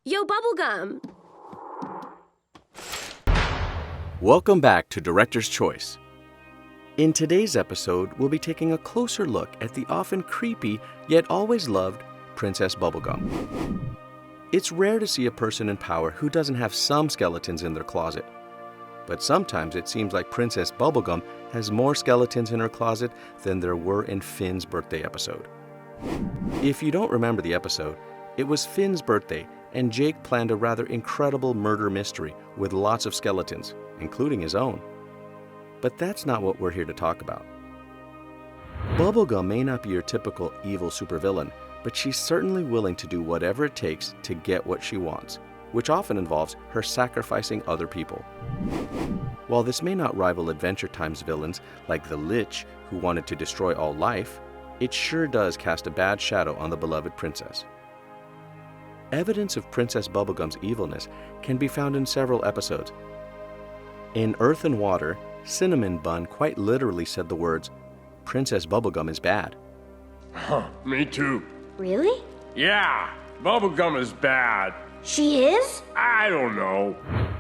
Yo, Bubblegum! Welcome back to Director's Choice. In today's episode, we'll be taking a closer look at the often creepy, yet always loved, Princess Bubblegum. It's rare to see a person in power who doesn't have some skeletons in their closet. But sometimes it seems like Princess Bubblegum has more skeletons in her closet than there were in Finn's birthday episode. If you don't remember the episode, it was Finn's birthday, and Jake planned a rather incredible murder mystery with lots of skeletons, including his own. But that's not what we're here to talk about. Bubblegum may not be your typical evil supervillain, but she's certainly willing to do whatever it takes to get what she wants, which often involves her sacrificing other people. While this may not rival Adventure Time's villains like the Lich, who wanted to destroy all life, it sure does cast a bad shadow on the beloved princess. Evidence of Princess Bubblegum's evilness can be found in several episodes. In Earth and Water, Cinnamon Bun quite literally said the words, "Princess Bubblegum is bad." Me too. Really? Yeah, Bubblegum is bad. She is? I don't know.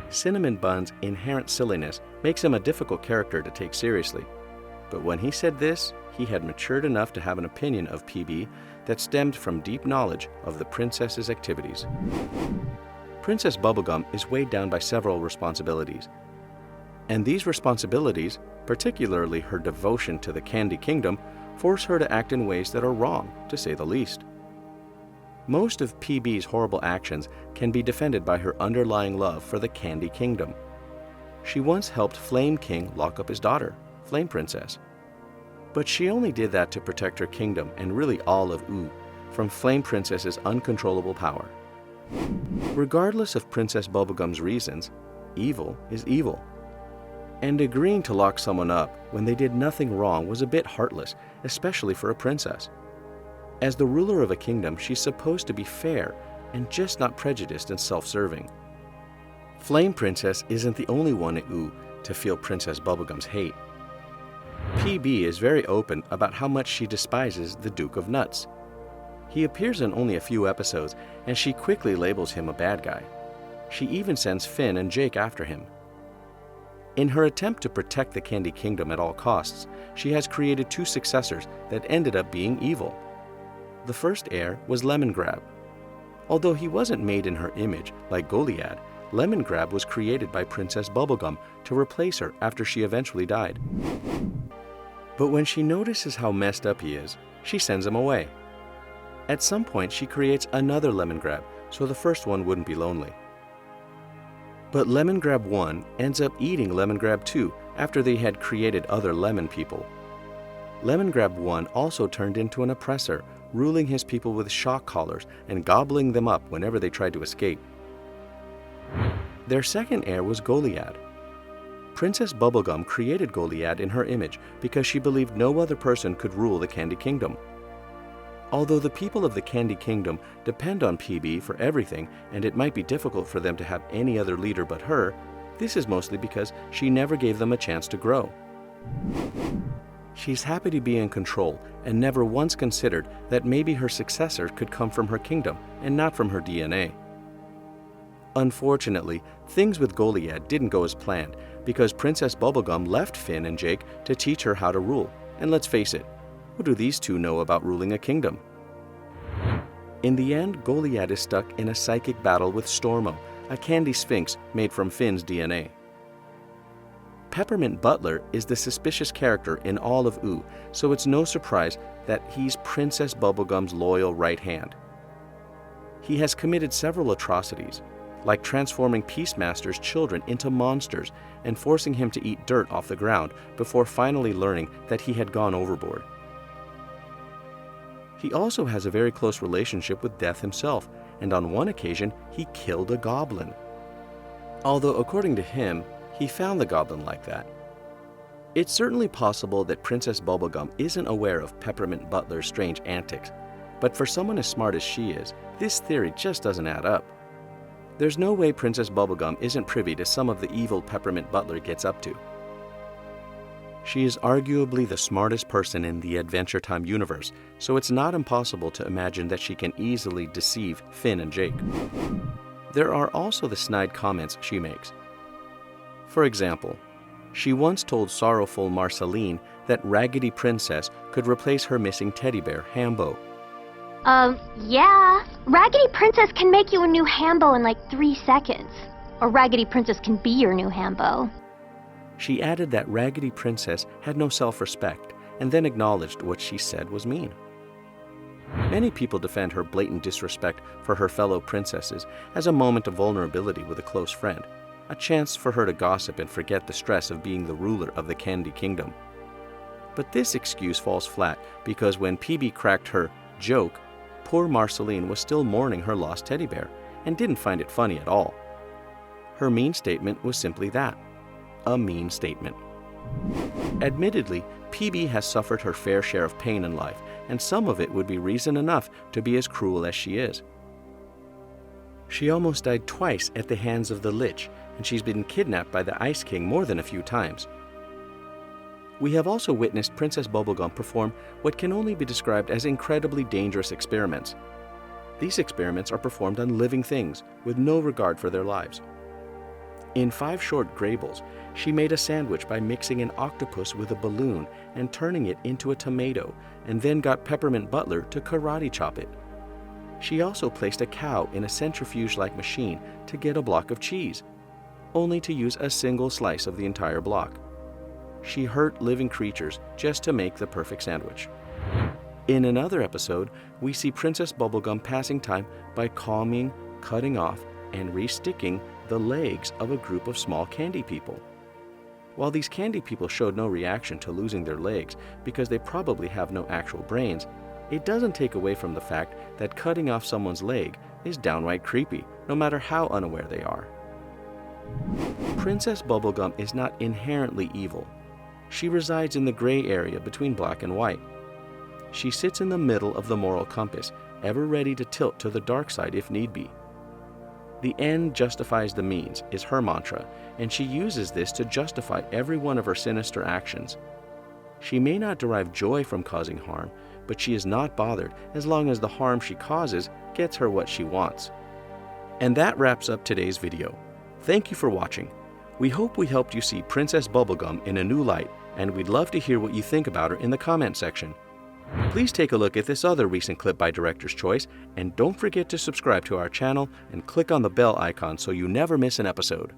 Cinnamon Bun's inherent silliness makes him a difficult character to take seriously. But when he said this, he had matured enough to have an opinion of PB that stemmed from deep knowledge of the princess's activities. Princess Bubblegum is weighed down by several responsibilities. And these responsibilities, particularly her devotion to the Candy Kingdom, force her to act in ways that are wrong, to say the least. Most of PB's horrible actions can be defended by her underlying love for the Candy Kingdom. She once helped Flame King lock up his daughter, Flame Princess. But she only did that to protect her kingdom, and really all of Ooo, from Flame Princess's uncontrollable power. Regardless of Princess Bubblegum's reasons, evil is evil. And agreeing to lock someone up when they did nothing wrong was a bit heartless, especially for a princess. As the ruler of a kingdom, she's supposed to be fair and just not prejudiced and self-serving. Flame Princess isn't the only one at Ooo to feel Princess Bubblegum's hate. PB is very open about how much she despises the Duke of Nuts. He appears in only a few episodes, and she quickly labels him a bad guy. She even sends Finn and Jake after him. In her attempt to protect the Candy Kingdom at all costs, she has created two successors that ended up being evil. The first heir was Lemongrab. Although he wasn't made in her image like Goliad, Lemongrab was created by Princess Bubblegum to replace her after she eventually died. But when she notices how messed up he is, she sends him away. At some point, she creates another Lemongrab, so the first one wouldn't be lonely. But Lemongrab 1 ends up eating Lemongrab 2 after they had created other lemon people. Lemongrab 1 also turned into an oppressor, ruling his people with shock collars and gobbling them up whenever they tried to escape. Their second heir was Goliad. Princess Bubblegum created Goliad in her image because she believed no other person could rule the Candy Kingdom. Although the people of the Candy Kingdom depend on PB for everything, and it might be difficult for them to have any other leader but her, this is mostly because she never gave them a chance to grow. She's happy to be in control and never once considered that maybe her successor could come from her kingdom and not from her DNA. Unfortunately, things with Goliad didn't go as planned because Princess Bubblegum left Finn and Jake to teach her how to rule, and let's face it, what do these two know about ruling a kingdom? In the end, Goliad is stuck in a psychic battle with Stormo, a candy sphinx made from Finn's DNA. Peppermint Butler is the suspicious character in all of Ooo, so it's no surprise that he's Princess Bubblegum's loyal right hand. He has committed several atrocities, like transforming Peacemaster's children into monsters and forcing him to eat dirt off the ground before finally learning that he had gone overboard. He also has a very close relationship with Death himself, and on one occasion, he killed a goblin. Although, according to him, he found the goblin like that. It's certainly possible that Princess Bubblegum isn't aware of Peppermint Butler's strange antics, but for someone as smart as she is, this theory just doesn't add up. There's no way Princess Bubblegum isn't privy to some of the evil Peppermint Butler gets up to. She is arguably the smartest person in the Adventure Time universe, so it's not impossible to imagine that she can easily deceive Finn and Jake. there are also the snide comments she makes. For example, she once told sorrowful Marceline that Raggedy Princess could replace her missing teddy bear, Hambo. Yeah. Raggedy Princess can make you a new Hambo in like 3 seconds. Or Raggedy Princess can be your new Hambo. She added that Raggedy Princess had no self-respect, and then acknowledged what she said was mean. Many people defend her blatant disrespect for her fellow princesses as a moment of vulnerability with a close friend, a chance for her to gossip and forget the stress of being the ruler of the Candy Kingdom. But this excuse falls flat because when PB cracked her joke, poor Marceline was still mourning her lost teddy bear and didn't find it funny at all. Her mean statement was simply that, a mean statement. Admittedly, PB has suffered her fair share of pain in life, and some of it would be reason enough to be as cruel as she is. She almost died twice at the hands of the Lich, and she's been kidnapped by the Ice King more than a few times. We have also witnessed Princess Bubblegum perform what can only be described as incredibly dangerous experiments. These experiments are performed on living things with no regard for their lives. In 5 Short Graybles, she made a sandwich by mixing an octopus with a balloon and turning it into a tomato, and then got Peppermint Butler to karate chop it. She also placed a cow in a centrifuge-like machine to get a block of cheese, only to use a single slice of the entire block. She hurt living creatures just to make the perfect sandwich. In another episode, we see Princess Bubblegum passing time by calming, cutting off, and resticking the legs of a group of small candy people. While these candy people showed no reaction to losing their legs because they probably have no actual brains, it doesn't take away from the fact that cutting off someone's leg is downright creepy, no matter how unaware they are. Princess Bubblegum is not inherently evil. She resides in the gray area between black and white. She sits in the middle of the moral compass, ever ready to tilt to the dark side if need be. The end justifies the means is her mantra, and she uses this to justify every one of her sinister actions. She may not derive joy from causing harm, but she is not bothered as long as the harm she causes gets her what she wants. And that wraps up today's video. Thank you for watching. We hope we helped you see Princess Bubblegum in a new light, and we'd love to hear what you think about her in the comment section. Please take a look at this other recent clip by Director's Choice, and don't forget to subscribe to our channel and click on the bell icon so you never miss an episode.